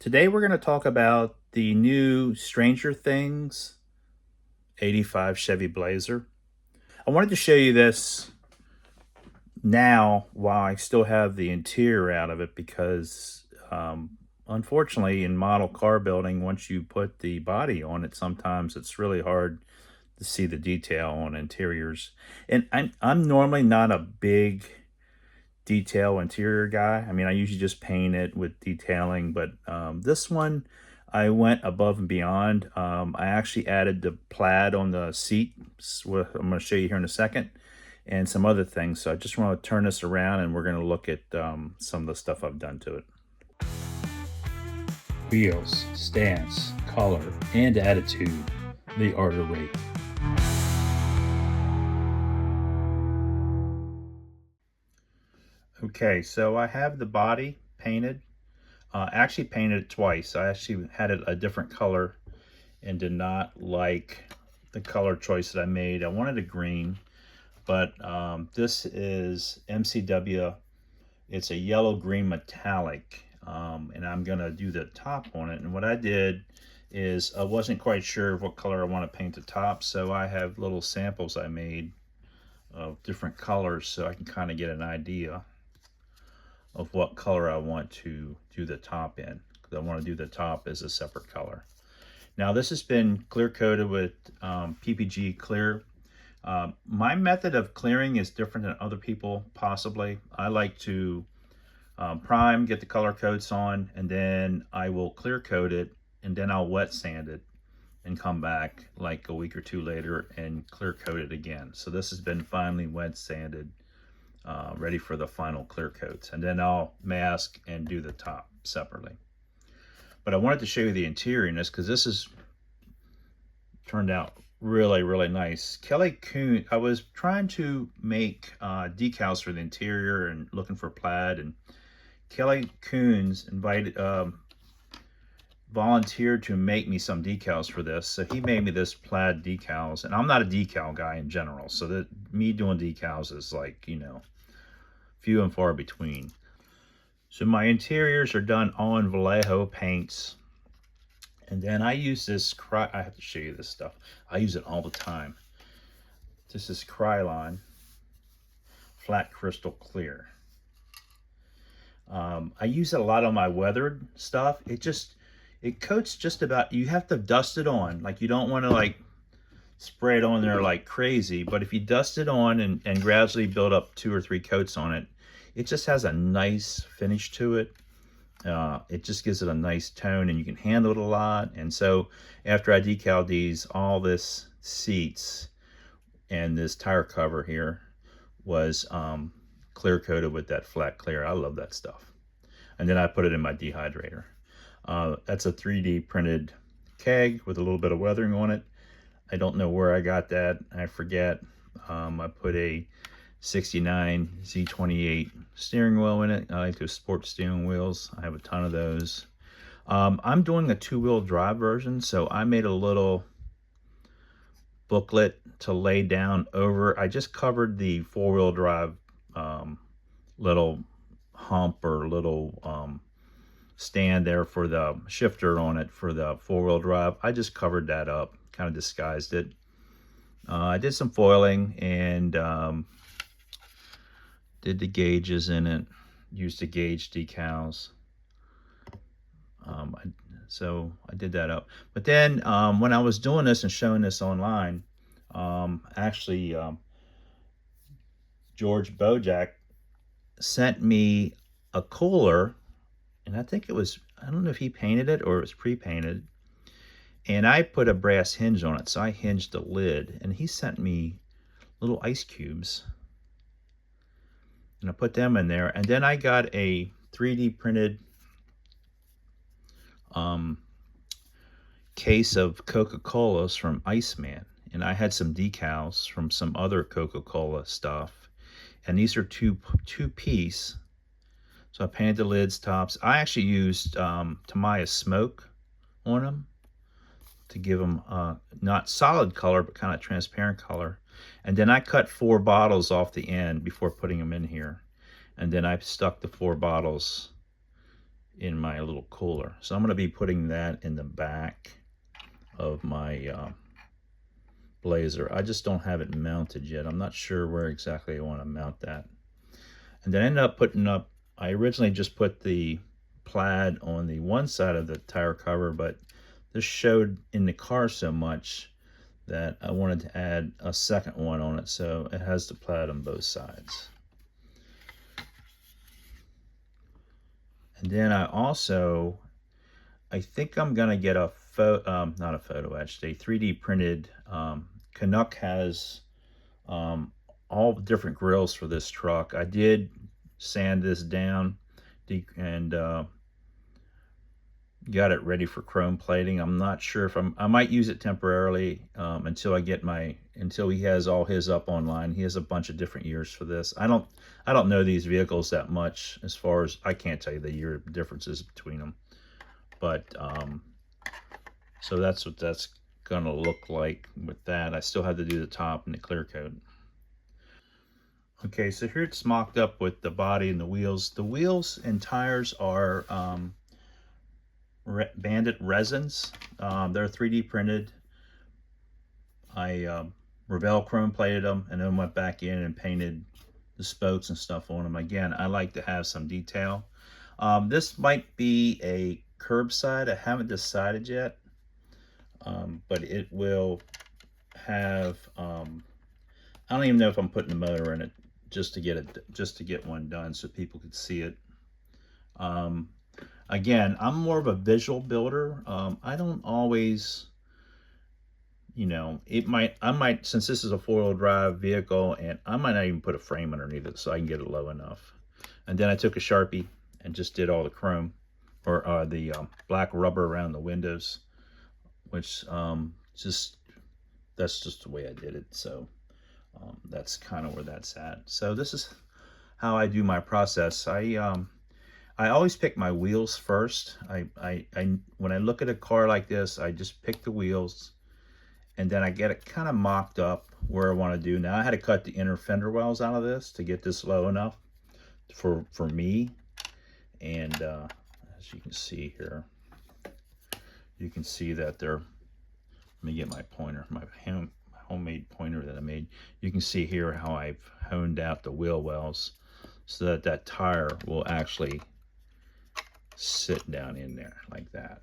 Today we're going to talk about the new Stranger Things 85 Chevy Blazer. I wanted to show you this now while I still have the interior out of it because unfortunately in model car building, once you put the body on it, sometimes it's really hard to see the detail on interiors. And I'm normally not a big detail interior guy. I mean, I usually just paint it with detailing, but this one I went above and beyond. I actually added the plaid on the seats, what I'm going to show you here in a second, and some other things. So I just want to turn this around and we're going to look at some of the stuff I've done to it. Wheels, stance, color, and attitude, the art of rate. Okay, so I have the body painted. Actually painted it twice. I actually had it a different color and did not like the color choice that I made. I wanted a green, but this is MCW. It's a yellow-green metallic, and I'm gonna do the top on it. And what I did is I wasn't quite sure of what color I want to paint the top, so I have little samples I made of different colors so I can kind of get an idea of what color I want to do the top in, because I want to do the top as a separate color. Now this has been clear coated with PPG clear. My method of clearing is different than other people possibly. I like to prime, get the color coats on, and then I will clear coat it, and then I'll wet sand it and come back like a week or two later and clear coat it again. So this has been finally wet sanded, ready for the final clear coats, and then I'll mask and do the top separately. But I wanted to show you the interior in this because this has turned out really nice. Kelly Coon, I was trying to make decals for the interior and looking for plaid, and Kelly Coons volunteered to make me some decals for this. So he made me this plaid decals, and I'm not a decal guy in general, so that me doing decals is like, you know, few and far between. So my interiors are done all in Vallejo paints, and then I use this I have to show you this stuff. I use it all the time. This is Krylon flat crystal clear. I use it a lot on my weathered stuff. It coats just about, you have to dust it on. Like, you don't want to like spray it on there like crazy, but if you dust it on and gradually build up 2 or 3 coats on it, it just has a nice finish to it. It just gives it a nice tone, and you can handle it a lot. And so after I decaled these, all this seats and this tire cover here was clear coated with that flat clear. I love that stuff. And then I put it in my dehydrator. That's a 3D printed keg with a little bit of weathering on it. I don't know where I got that. I forget. I put a 69 Z28 steering wheel in it. I like those sports steering wheels. I have a ton of those. I'm doing a 2-wheel drive version, so I made a little booklet to lay down over. I just covered the 4-wheel drive little hump or little stand there for the shifter on it for the 4-wheel drive. I just covered that up, kind of disguised it. I did some foiling and did the gauges in it, used the gauge decals. So I did that up. But then when I was doing this and showing this online, actually George Bojack sent me a cooler, and I think it was, I don't know if he painted it or it was pre-painted, and I put a brass hinge on it, so I hinged the lid, and he sent me little ice cubes, and I put them in there. And then I got a 3D printed case of Coca-Colas from Iceman, and I had some decals from some other Coca-Cola stuff, and these are two piece. So I painted the lids, tops. I actually used Tamiya smoke on them to give them not solid color, but kind of transparent color. And then I cut 4 bottles off the end before putting them in here. And then I stuck the 4 bottles in my little cooler. So I'm going to be putting that in the back of my Blazer. I just don't have it mounted yet. I'm not sure where exactly I want to mount that. And then I ended up putting up, I originally just put the plaid on the one side of the tire cover, but this showed in the car so much that I wanted to add a second one on it, so it has the plaid on both sides. And then I think I'm gonna get a not a photo etched, a 3D printed. Canuck has all different grills for this truck. I did sand this down and got it ready for chrome plating. I'm not sure if I might use it temporarily until he has all his up online. He has a bunch of different years for this. I don't know these vehicles that much, as far as I can't tell you the year differences between them. But so that's what that's gonna look like with that. I still have to do the top and the clear coat. Okay, so here it's mocked up with the body and the wheels. The wheels and tires are Bandit resins. They're 3D printed. I Revell chrome plated them and then went back in and painted the spokes and stuff on them. Again, I like to have some detail. This might be a curbside. I haven't decided yet, but it will have. I don't even know if I'm putting a motor in it just to get one done so people could see it. Again, I'm more of a visual builder. I don't always, I might, since this is a 4-wheel drive vehicle, and I might not even put a frame underneath it so I can get it low enough. And then I took a Sharpie and just did all the chrome, or the black rubber around the windows, which that's just the way I did it. So that's kind of where that's at. So this is how I do my process. I always pick my wheels first. When I look at a car like this, I just pick the wheels, and then I get it kind of mocked up where I want to do. Now I had to cut the inner fender wells out of this to get this low enough for me. And as you can see here, you can see that they're. Let me get my pointer, my homemade pointer that I made. You can see here how I've honed out the wheel wells so that that tire will actually sit down in there like that.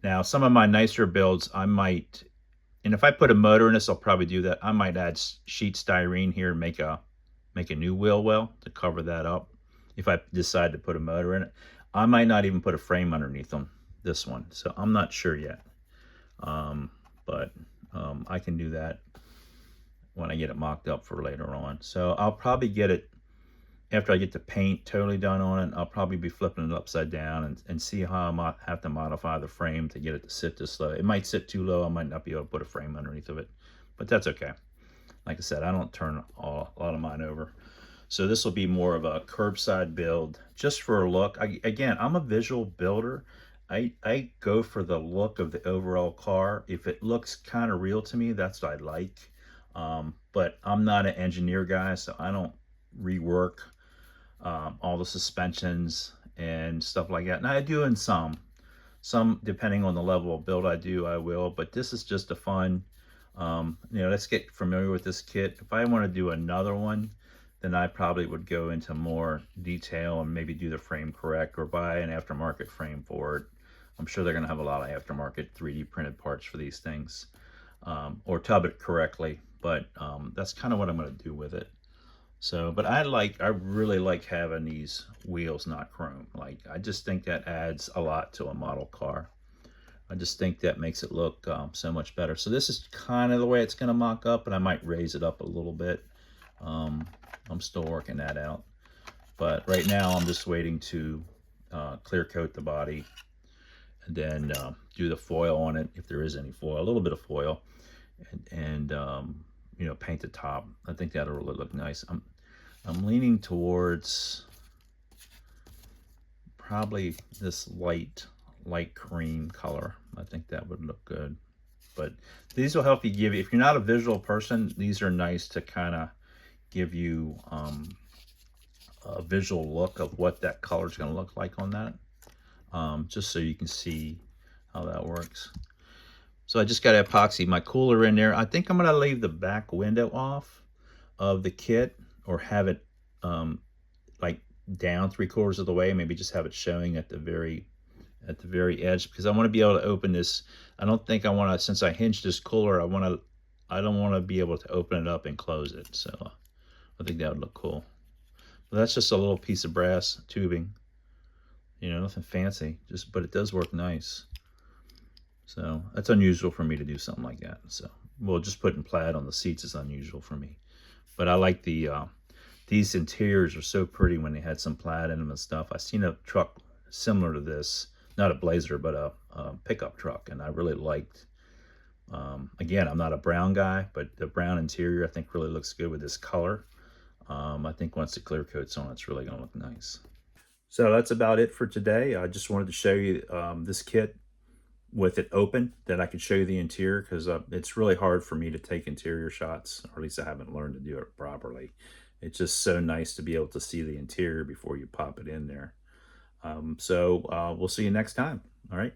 Now, some of my nicer builds, I might, and if I put a motor in this, I'll probably do that. I might add sheet styrene here and make a new wheel well to cover that up. If I decide to put a motor in it, I might not even put a frame underneath them. This one, so I'm not sure yet. But I can do that when I get it mocked up for later on. So I'll probably get it after I get the paint totally done on it. I'll probably be flipping it upside down and see how I have to modify the frame to get it to sit this low. It might sit too low. I might not be able to put a frame underneath of it, but that's okay. Like I said, I don't turn a lot of mine over. So this will be more of a curbside build just for a look. Again, I'm a visual builder. I go for the look of the overall car. If it looks kind of real to me, that's what I like. But I'm not an engineer guy, so I don't rework all the suspensions and stuff like that. And I do in some depending on the level of build I will. But this is just a fun, let's get familiar with this kit. If I want to do another one, then I probably would go into more detail and maybe do the frame correct or buy an aftermarket frame for it. I'm sure they're going to have a lot of aftermarket 3D printed parts for these things, or tub it correctly. But that's kind of what I'm going to do with it. So, but I really like having these wheels not chrome. Like, I just think that adds a lot to a model car. I just think that makes it look so much better. So this is kind of the way it's going to mock up, and I might raise it up a little bit. I'm still working that out. But right now I'm just waiting to clear coat the body and then do the foil on it, if there is any foil, a little bit of foil, and paint the top. I think that'll really look nice. I'm leaning towards probably this light cream color. I think that would look good. But these will help you if you're not a visual person, these are nice to kind of give you a visual look of what that color is going to look like on that. just so you can see how that works. So I just got to epoxy my cooler in there. I think I'm going to leave the back window off of the kit, or have it like down 3/4 of the way, maybe just have it showing at the very edge, because I want to be able to open this. I don't think I want to, since I hinged this cooler, I don't want to be able to open it up and close it. So I think that would look cool. But that's just a little piece of brass tubing, you know, nothing fancy, just, but it does work nice. So that's unusual for me to do something like that. So, well, just putting plaid on the seats is unusual for me. But I like these interiors are so pretty when they had some plaid in them and stuff. I seen a truck similar to this, not a Blazer, but a pickup truck, and I really liked. Again, I'm not a brown guy, but the brown interior I think really looks good with this color. I think once the clear coat's on, it's really gonna look nice. So that's about it for today. I just wanted to show you this kit with it open, that I could show you the interior, because it's really hard for me to take interior shots, or at least I haven't learned to do it properly. It's just so nice to be able to see the interior before you pop it in there. So we'll see you next time. All right.